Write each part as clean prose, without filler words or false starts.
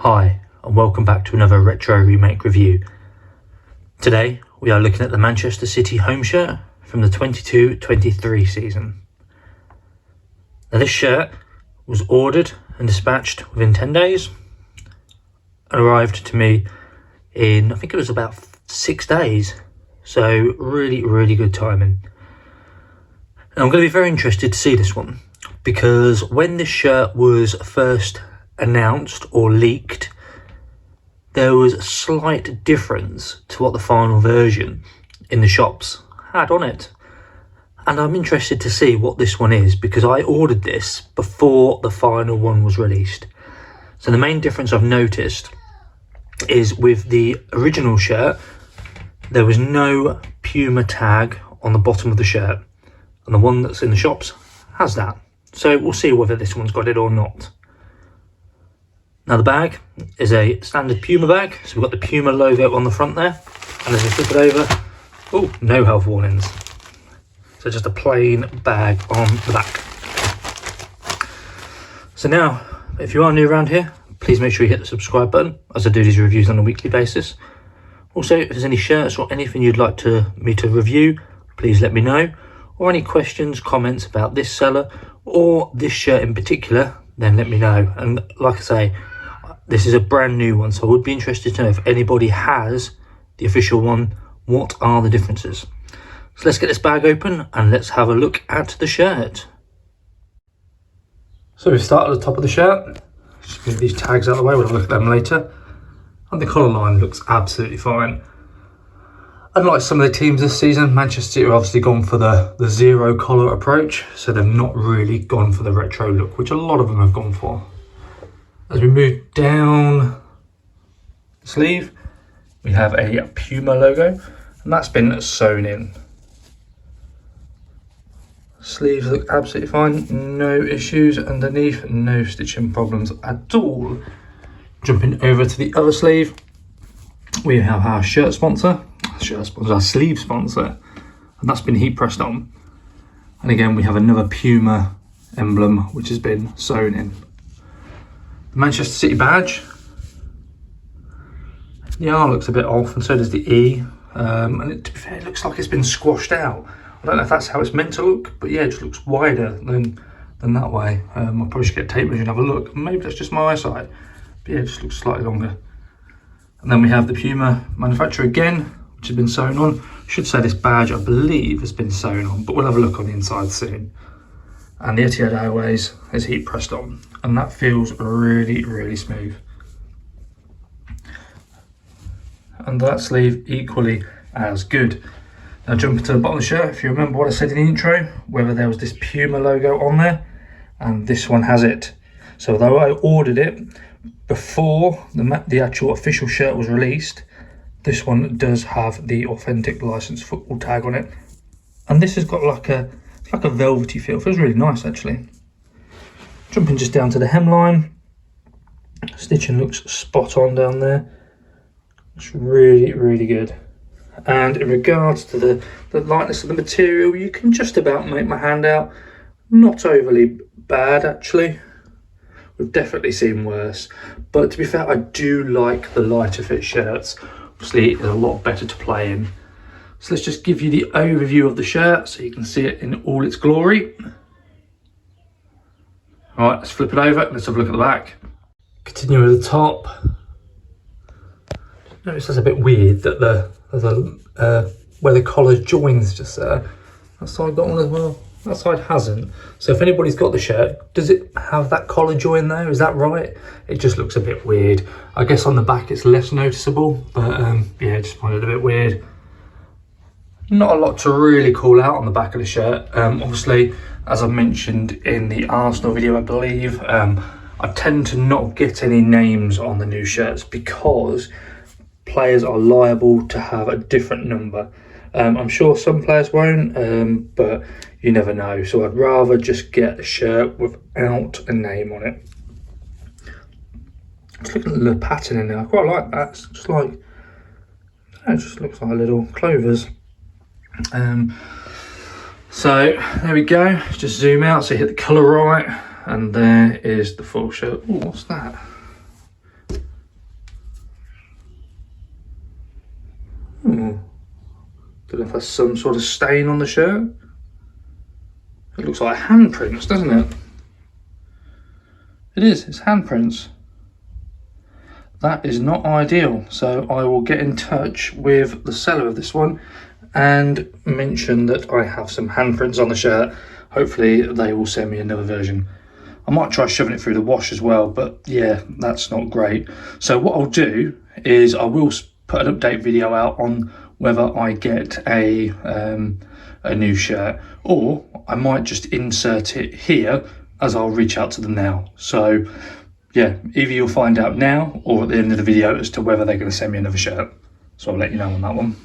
Hi, and welcome back to another retro remake review. Today we are looking at the Manchester City home shirt from the 22-23 season. Now this shirt was ordered and dispatched within 10 days and arrived to me in, I think it was about 6 days, so really good timing. And I'm going to be very interested to see this one, because when this shirt was first announced or leaked, there was a slight difference to what the final version in the shops had on it, and I'm interested to see what this one is, because I ordered this before the final one was released. So the main difference I've noticed is with the original shirt, there was no Puma tag on the bottom of the shirt, and the one that's in the shops has that. So we'll see whether this one's got it or not. Now the bag is a standard Puma bag, so we've got the Puma logo on the front there, and as we flip it over, oh, no health warnings. So just a plain bag on the back. So now, if you are new around here, please make sure you hit the subscribe button, as I do these reviews on a weekly basis. Also, if there's any shirts or anything you'd like me to review, please let me know, or any questions, comments about this seller or this shirt in particular, then let me know. And like I say, this is a brand new one, so I would be interested to know if anybody has the official one, what are the differences. So let's get this bag open and let's have a look at the shirt. So we start at the top of the shirt. Just move these tags out of the way, we'll have a look at them later. And the collar line looks absolutely fine. Unlike some of the teams this season, Manchester City have obviously gone for the zero collar approach, so they've not really gone for the retro look, which a lot of them have gone for. As we move down the sleeve, we have a Puma logo, and that's been sewn in. Sleeves look absolutely fine, no issues underneath, no stitching problems at all. Jumping over to the other sleeve, we have our sleeve sponsor, and that's been heat pressed on. And again, we have another Puma emblem which has been sewn in. The Manchester City badge, the R looks a bit off, and so does the E, and to be fair, it looks like it's been squashed out. I don't know if that's how it's meant to look, but yeah, it just looks wider than that way. I'll probably just get a tape measure and have a look. Maybe that's just my eyesight, but yeah, it just looks slightly longer. And then we have the Puma manufacturer again, which has been sewn on. Should say this badge, I believe, has been sewn on, but we'll have a look on the inside soon. And the Etihad Airways is heat pressed on, and that feels really smooth. And that sleeve equally as good. Now jumping to the bottom of the shirt, if you remember what I said in the intro, whether there was this Puma logo on there, and this one has it. So although I ordered it before the actual official shirt was released, this one does have the authentic licensed football tag on it, and this has got like a velvety feel. Feels really nice actually. Jumping just down to the hemline, stitching looks spot on down there. It's really good. And in regards to the lightness of the material, you can just about make my hand out. Not overly bad actually. We've definitely seen worse, but to be fair, I do like the lighter fit shirts. Obviously, it's a lot better to play in. So let's just give you the overview of the shirt so you can see it in all its glory. All right, let's flip it over. Let's have a look at the back. Continue with the top. Notice that's a bit weird that where the collar joins just there. That side got one as well. That side hasn't. So if anybody's got the shirt, does it have that collar join there? Is that right? It just looks a bit weird. I guess on the back it's less noticeable, but yeah, I just find it a bit weird. Not a lot to really call out on the back of the shirt. Obviously, as I mentioned in the Arsenal video, I believe, I tend to not get any names on the new shirts because players are liable to have a different number. I'm sure some players won't, but you never know. So I'd rather just get a shirt without a name on it. Just looking at the pattern in there, I quite like that. It's just like, it just looks like little clovers. So there we go. Let's just zoom out so you hit the colour right, and there is the full shirt. Oh, what's that? Don't know if that's some sort of stain on the shirt. It looks like handprints, doesn't it? It is, it's handprints. That is not ideal, so I will get in touch with the seller of this one and mention that I have some handprints on the shirt. Hopefully they will send me another version. I might try shoving it through the wash as well, but yeah, that's not great. So what I'll do is I will put an update video out on whether I get a new shirt, or I might just insert it here as I'll reach out to them now. So yeah, either you'll find out now or at the end of the video as to whether they're going to send me another shirt. So I'll let you know on that one.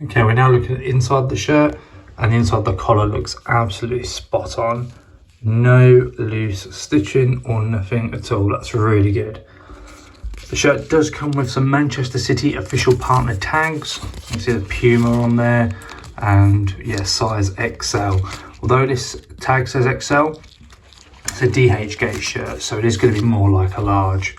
Okay, we're now looking at inside the shirt, and inside the collar looks absolutely spot on. No loose stitching or nothing at all. That's really good. The shirt does come with some Manchester City official partner tags. You can see the Puma on there, and yeah, size XL. Although this tag says XL, it's a DHGate shirt, so it is going to be more like a large.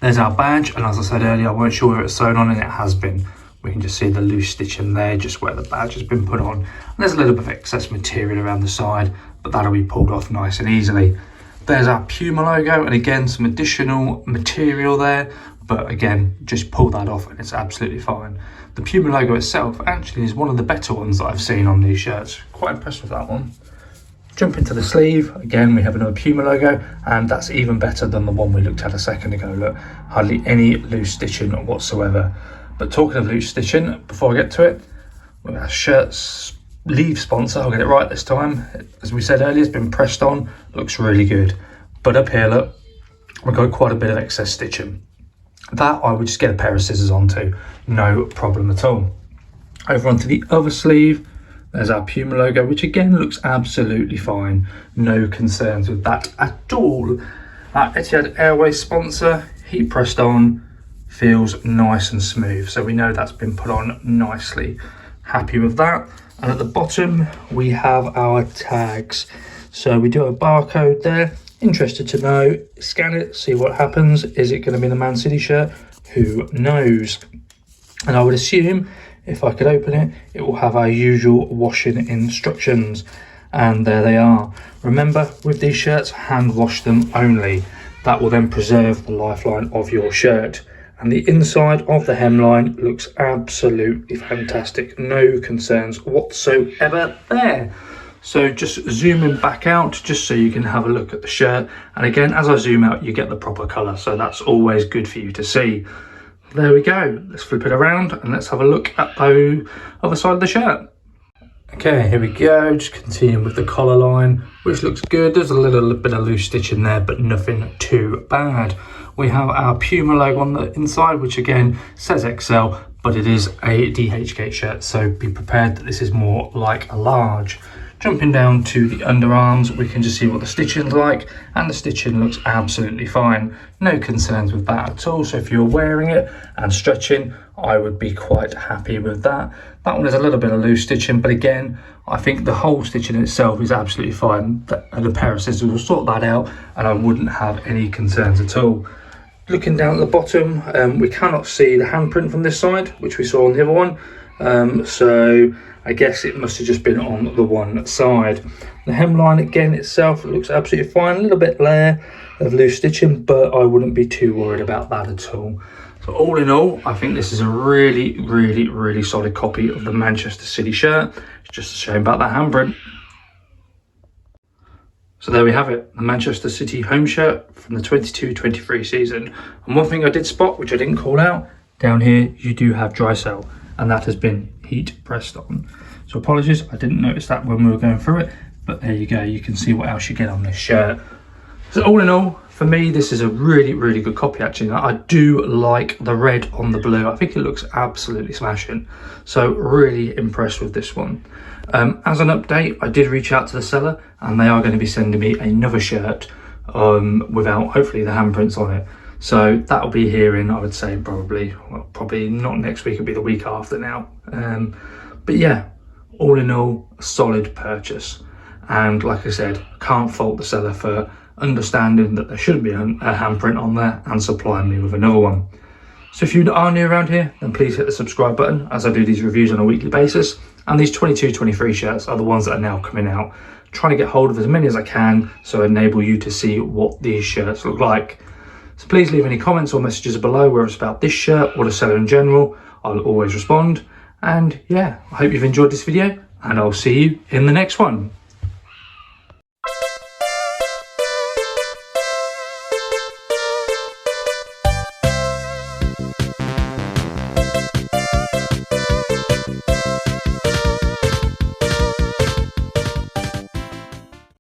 There's our badge, and as I said earlier, I weren't sure where it's sewn on, and it has been. We can just see the loose stitching there, just where the badge has been put on. And there's a little bit of excess material around the side, but that'll be pulled off nice and easily. There's our Puma logo, and again, some additional material there, but again, just pull that off and it's absolutely fine. The Puma logo itself actually is one of the better ones that I've seen on these shirts. Quite impressed with that one. Jump into the sleeve, again we have another Puma logo, and that's even better than the one we looked at a second ago. Look, hardly any loose stitching whatsoever. But talking of loose stitching, before I get to it, with our shirt's sleeve sponsor, I'll get it right this time. As we said earlier, it's been pressed on, looks really good. But up here, look, we've got quite a bit of excess stitching. That I would just get a pair of scissors onto, no problem at all. Over onto the other sleeve, there's our Puma logo, which again looks absolutely fine. No concerns with that at all. Our Etihad Airways sponsor, heat pressed on, feels nice and smooth. So we know that's been put on nicely. Happy with that. And at the bottom, we have our tags. So we do have a barcode there. Interested to know, scan it, see what happens. Is it going to be the Man City shirt? Who knows? And I would assume, if I could open it, it will have our usual washing instructions. And there they are. Remember, with these shirts, hand wash them only. That will then preserve the lifeline of your shirt. And the inside of the hemline looks absolutely fantastic. No concerns whatsoever there. So just zooming back out, just so you can have a look at the shirt. And again, as I zoom out, you get the proper colour. So that's always good for you to see. There we go. Let's flip it around and let's have a look at the other side of the shirt. Okay, here we go. Just continuing with the collar line, which looks good. There's a little bit of loose stitching there, but nothing too bad. We have our Puma logo on the inside, which again says XL, but it is a DHGate shirt. So be prepared that this is more like a large. Jumping down to the underarms, we can just see what the stitching's like, and the stitching looks absolutely fine. No concerns with that at all. So if you're wearing it and stretching, I would be quite happy with that. That one is a little bit of loose stitching, but again, I think the whole stitching itself is absolutely fine. And a pair of scissors will sort that out, and I wouldn't have any concerns at all. Looking down at the bottom, we cannot see the handprint from this side, which we saw on the other one. So I guess it must have just been on the one side. The hemline again itself looks absolutely fine. A little bit there of loose stitching, but I wouldn't be too worried about that at all. So all in all, I think this is a really, really, really solid copy of the Manchester City shirt. It's just a shame about that handprint. So there we have it, the Manchester City home shirt from the 22-23 season. And one thing I did spot, which I didn't call out, down here you do have dry cell, and that has been heat pressed on. So apologies, I didn't notice that when we were going through it, but there you go, you can see what else you get on this shirt. So all in all, for me, this is a really, really good copy actually. I do like the red on the blue. I think it looks absolutely smashing. So really impressed with this one. As an update, I did reach out to the seller and they are going to be sending me another shirt without hopefully the handprints on it. So that'll be here in, I would say, probably not next week, it'll be the week after now. But yeah, all in all, a solid purchase. And like I said, can't fault the seller for understanding that there shouldn't be a handprint on there and supplying me with another one. So if you are new around here, then please hit the subscribe button, as I do these reviews on a weekly basis. And these 22-23 shirts are the ones that are now coming out. Trying to get hold of as many as I can, so enable you to see what these shirts look like. So please leave any comments or messages below, whether it's about this shirt or the seller in general. I'll always respond. And yeah, I hope you've enjoyed this video, and I'll see you in the next one.